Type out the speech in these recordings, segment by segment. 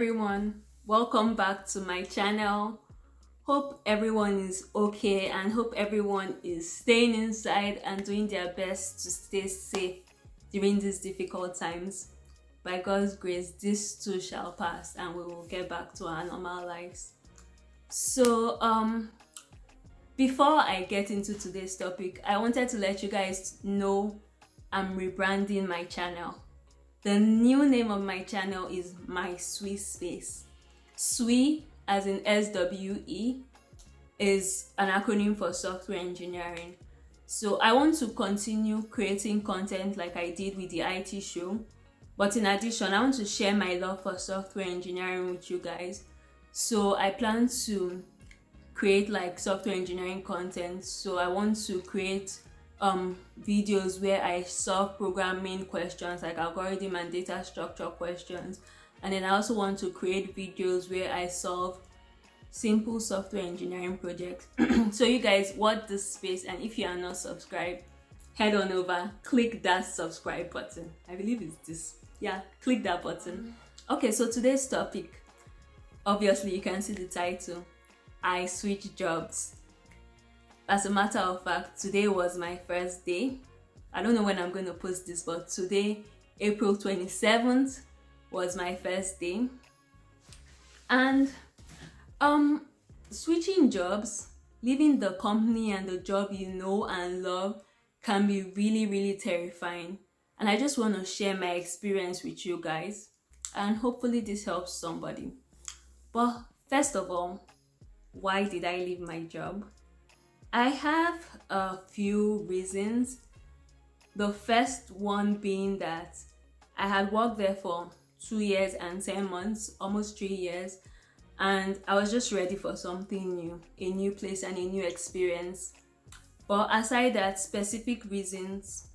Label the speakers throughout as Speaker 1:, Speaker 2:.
Speaker 1: everyone, welcome back to my channel. Hope everyone is okay and hope everyone is staying inside and doing their best to stay safe during these difficult times. By God's grace, this too shall pass and we will get back to our normal lives. So before I get into today's topic, I wanted to let you guys know I'm rebranding my channel. The new name of my channel is My SWE Space. SWE, as in SWE, is an acronym for software engineering. So I want to continue creating content like I did with the IT show. But in addition, I want to share my love for software engineering with you guys. So I plan to create like software engineering content. So I want to create videos where I solve programming questions like algorithm and data structure questions, and then I also want to create videos where I solve simple software engineering projects. So you guys watch this space, and if you are not subscribed, head on over, click that subscribe button. I believe it's this. Yeah, click that button. Okay, so today's topic, obviously you can see the title, I switched jobs. As a matter of fact, today was my first day. I don't know when I'm going to post this, but today, April 27th, was my first day. And switching jobs, leaving the company and the job you know and love can be really terrifying. And I just want to share my experience with you guys, and hopefully this helps somebody. But first of all, why did I leave my job? I have a few reasons. The first one being that I had worked there for 2 years and 10 months, almost 3 years, and I was just ready for something new, a new place and a new experience. But aside that, specific reasons,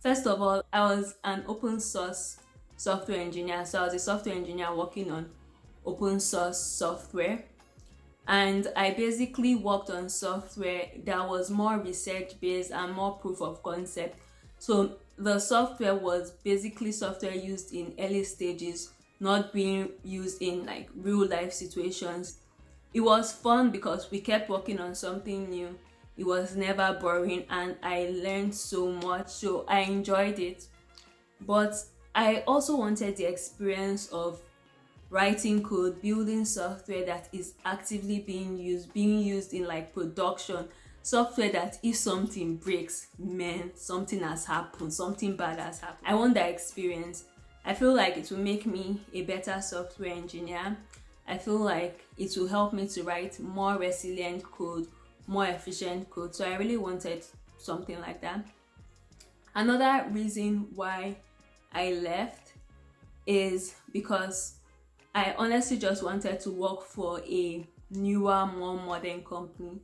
Speaker 1: first of all, I was an open source software engineer. So I was a software engineer working on open source software. And I basically worked on software that was more research based and more proof of concept. So the software was basically software used in early stages, not being used in like real life situations. It was fun because we kept working on something new. It was never boring and I learned so much, so I enjoyed it. But I also wanted the experience of writing code, building software that is actively being used in like production, software that if something breaks, man, something has happened, something bad has happened. I want that experience. I feel like it will make me a better software engineer. I feel like it will help me to write more resilient code, more efficient code. So I really wanted something like that. Another reason why I left is because I honestly just wanted to work for a newer, more modern company.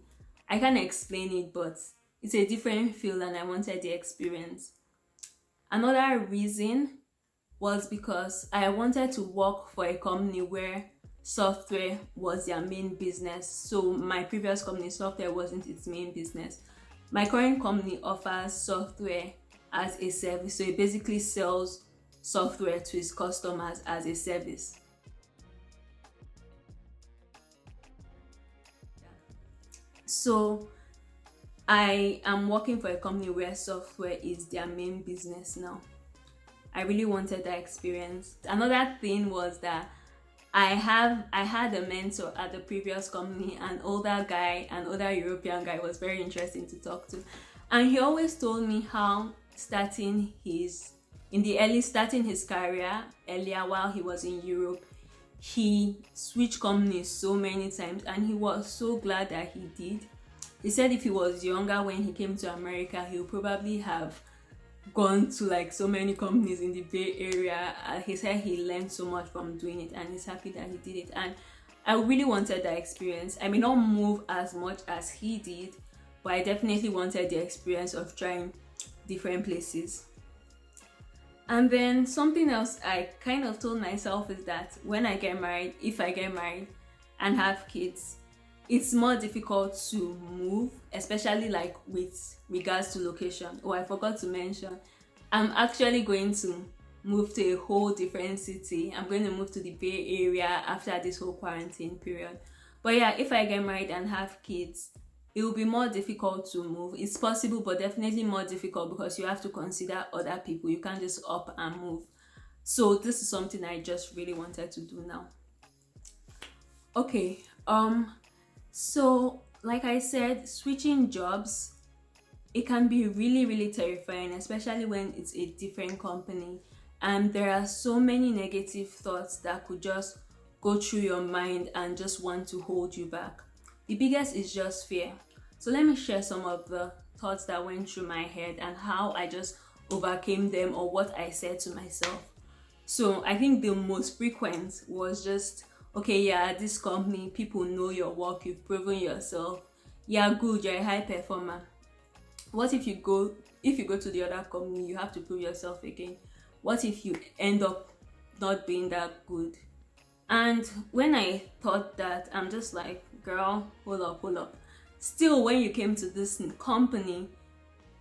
Speaker 1: I can't explain it, but it's a different field and I wanted the experience. Another reason was because I wanted to work for a company where software was their main business. So my previous company, software wasn't its main business. My current company offers software as a service. So it basically sells software to its customers as a service. So I am working for a company where software is their main business now. I really wanted that experience. Another thing was that I had a mentor at the previous company, an older guy, an older European guy, was very interesting to talk to. And he always told me how starting his career earlier while he was in Europe, he switched companies so many times and he was so glad that he did. He said if he was younger when he came to America, he would probably have gone to like so many companies in the Bay Area. He said he learned so much from doing it and he's happy that he did it. And I really wanted that experience. I may not move as much as he did, but I definitely wanted the experience of trying different places. And then something else I kind of told myself is that when I get married, if I get married and have kids, it's more difficult to move, especially like with regards to location. Oh, I forgot to mention, I'm actually going to move to a whole different city. I'm going to move to the Bay Area after this whole quarantine period. But yeah, if I get married and have kids, it will be more difficult to move. It's possible, but definitely more difficult because you have to consider other people. You can't just up and move. So this is something I just really wanted to do now. Okay. So like I said, switching jobs, it can be really, really terrifying, especially when it's a different company. And there are so many negative thoughts that could just go through your mind and just want to hold you back. The biggest is just fear. So let me share some of the thoughts that went through my head and how I just overcame them, or what I said to myself. So I think the most frequent was just, okay, yeah, this company, people know your work, you've proven yourself. Yeah, good, you're a high performer. What if you go to the other company, you have to prove yourself again? What if you end up not being that good? And when I thought that, I'm just like, girl, hold up. Still, when you came to this company,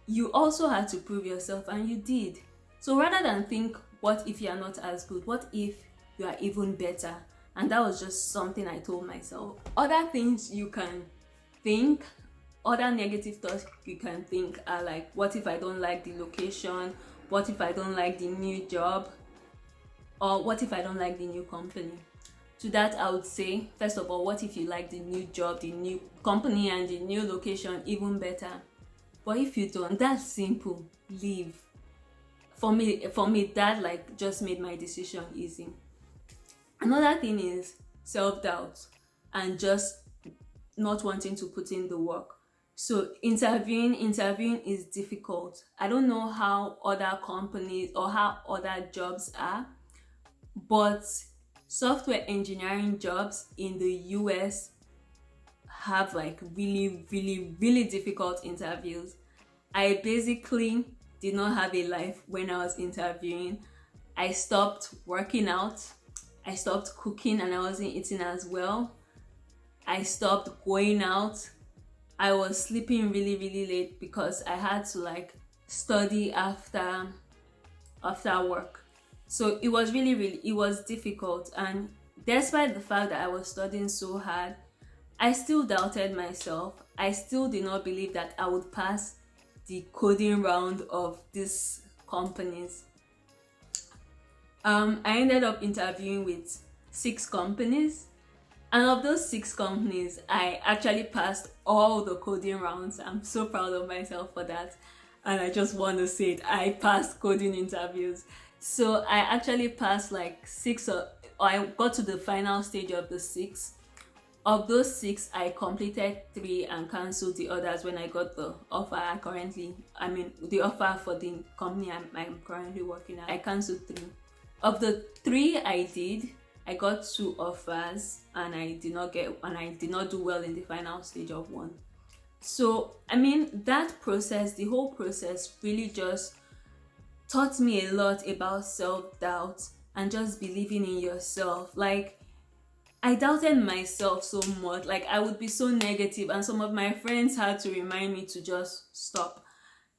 Speaker 1: you also had to prove yourself, and you did. So rather than think, what if you're not as good? What if you are even better? And that was just something I told myself. Other things you can think, other negative thoughts you can think are like, what if I don't like the location? What if I don't like the new job? Or what if I don't like the new company? To that, I would say, first of all, what if you like the new job, the new company, and the new location even better? But if you don't, that's simple. Leave. For me, that like just made my decision easy. Another thing is self-doubt and just not wanting to put in the work. So interviewing is difficult. I don't know how other companies or how other jobs are, but software engineering jobs in the US have like really, really, really difficult interviews. I basically did not have a life when I was interviewing. I stopped working out, I stopped cooking, and I wasn't eating as well. I stopped going out. I was sleeping really, really late because I had to like study after work. So it was really, really, it was difficult. And despite the fact that I was studying so hard, I still doubted myself. I still did not believe that I would pass the coding round of these companies. I ended up interviewing with 6 companies, and of those 6 companies, I actually passed all the coding rounds. I'm so proud of myself for that, and I just want to say it, I passed coding interviews. So I actually passed like 6, or I got to the final stage of the 6. Of those 6, I completed 3 and cancelled the others when I got the offer. The offer for the company I'm currently working at. I cancelled 3. Of the 3 I did, I got 2 offers, and I did not do well in the final stage of 1. So that process, the whole process, really just taught me a lot about self-doubt and just believing in yourself. Like, I doubted myself so much. Like, I would be so negative, and some of my friends had to remind me to just stop.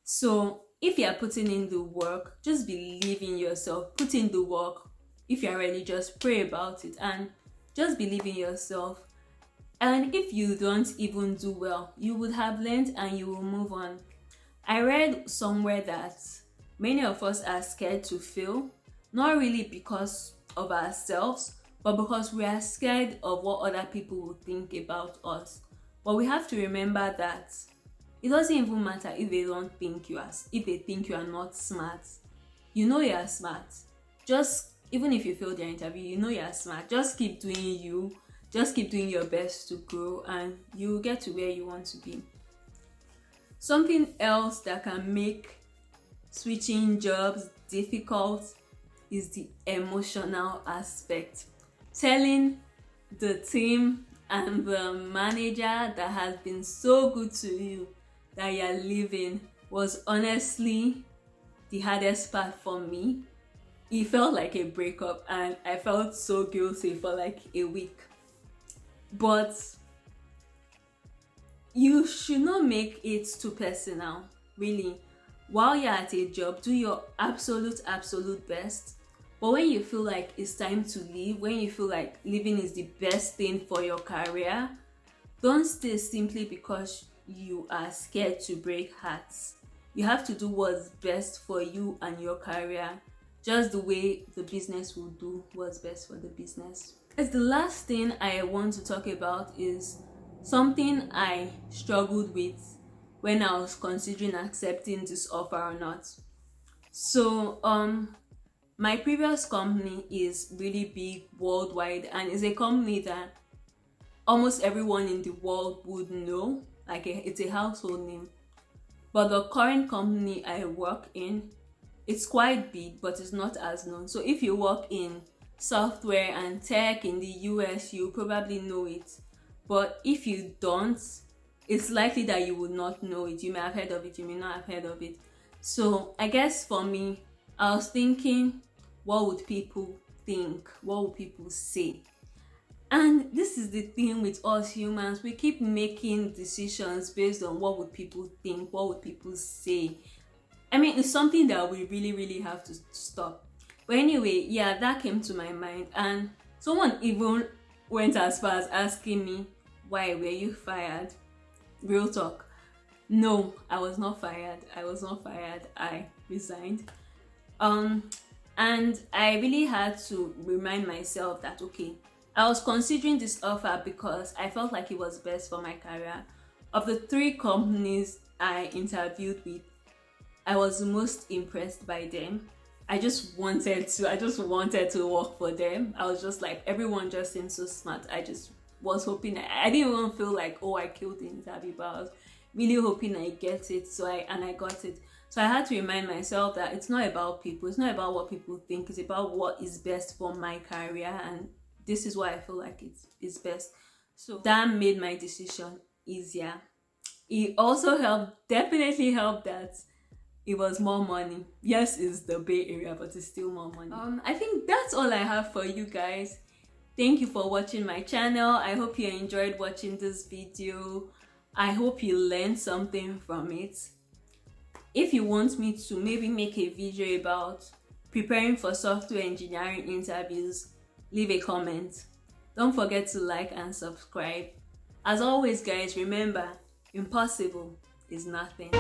Speaker 1: So if you are putting in the work, just believe in yourself. Put in the work. If you are ready, just pray about it and just believe in yourself. And if you don't even do well, you would have learned and you will move on. I read somewhere that many of us are scared to fail, not really because of ourselves, but because we are scared of what other people will think about us. But we have to remember that it doesn't even matter if they think you are not smart. You know you are smart. Just even if you fail their interview, you know you are smart. Just keep doing you. Just keep doing your best to grow, and you will get to where you want to be. Something else that can make switching jobs difficult is the emotional aspect. Telling the team and the manager that has been so good to you that you're leaving was honestly the hardest part for me. It felt like a breakup, and I felt so guilty for like a week. But you should not make it too personal, really. While you're at a job, do your absolute best But when you feel like it's time to leave, when you feel like leaving is the best thing for your career, don't stay simply because you are scared to break hearts. You have to do what's best for you and your career, just the way the business will do what's best for the business. As the last thing I want to talk about is something I struggled with when I was considering accepting this offer or not. So, my previous company is really big worldwide and is a company that almost everyone in the world would know, like it's a household name. But the current company I work in, it's quite big, but it's not as known. So if you work in software and tech in the US, you probably know it. But if you don't, it's likely that you would not know it. You may have heard of it, you may not have heard of it. So I guess for me, I was thinking, what would people think? What would people say? And this is the thing with us humans. We keep making decisions based on what would people think, what would people say. I mean, it's something that we really, really have to stop. But anyway, yeah, that came to my mind. And someone even went as far as asking me, why were you fired? Real talk. No, I was not fired. I resigned. And I really had to remind myself that, okay, I was considering this offer because I felt like it was best for my career. Of the 3 companies I interviewed with, I was the most impressed by them. I just wanted to work for them. I was just like, everyone just seemed so smart. I just was hoping, I didn't even feel like, oh, I killed the interview, but I was really hoping I get it. I got it. So I had to remind myself that it's not about people. It's not about what people think. It's about what is best for my career, and this is why I feel like it's best. So that made my decision easier. It also definitely helped that it was more money. Yes, it's the Bay Area, but it's still more money. I think that's all I have for you guys. Thank you for watching my channel. I hope you enjoyed watching this video. I hope you learned something from it. If you want me to maybe make a video about preparing for software engineering interviews, leave a comment. Don't forget to like and subscribe. As always, guys, remember, impossible is nothing.